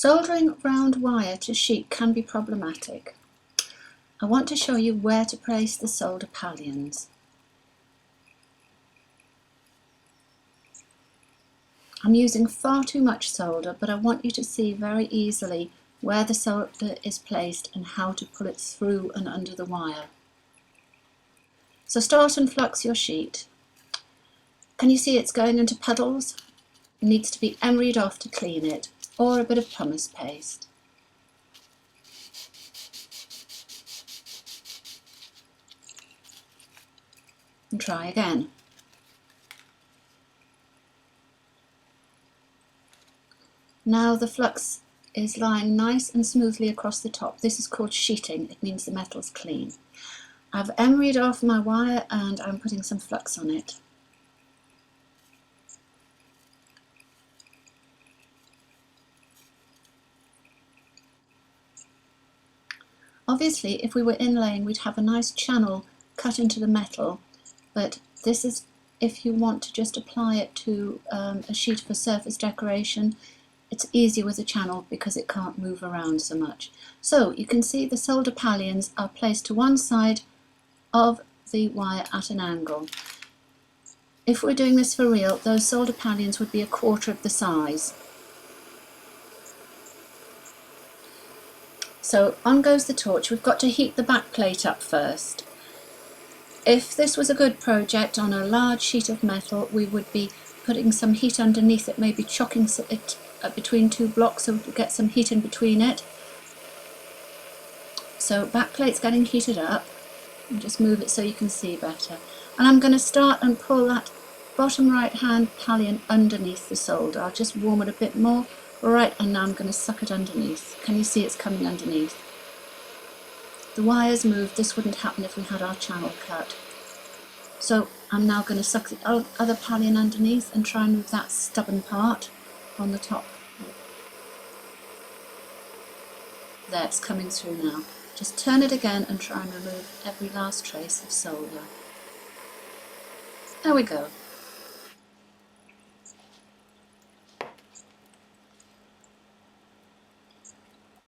Soldering round wire to sheet can be problematic. I want to show you where to place the solder pallions. I'm using far too much solder, but I want you to see very easily where the solder is placed and how to pull it through and under the wire. So start and flux your sheet. Can you see it's going into puddles? It needs to be emeryed off to clean it, or a bit of pumice paste. And try again. Now the flux is lying nice and smoothly across the top. This is called sheeting. It means the metal's clean. I've emeryed off my wire and I'm putting some flux on it. Obviously, if we were inlaying, we'd have a nice channel cut into the metal, but this is if you want to just apply it to a sheet for surface decoration. It's easier with a channel because it can't move around so much. So you can see the solder pallions are placed to one side of the wire at an angle. If we're doing this for real, those solder pallions would be a quarter of the size. So on goes the torch. We've got to heat the back plate up first. If this was a good project on a large sheet of metal, we would be putting some heat underneath it, maybe chocking it between two blocks so we could get some heat in between it. So back plate's getting heated up. And just move it so you can see better. And I'm going to start and pull that bottom right hand pallion underneath the solder. I'll just warm it a bit more. Right, and now I'm going to suck it underneath. Can you see it's coming underneath? The wire's moved. This wouldn't happen if we had our channel cut. So I'm now going to suck the other pallion underneath and try and move that stubborn part on the top. There, it's coming through now. Just turn it again and try and remove every last trace of solder. There we go.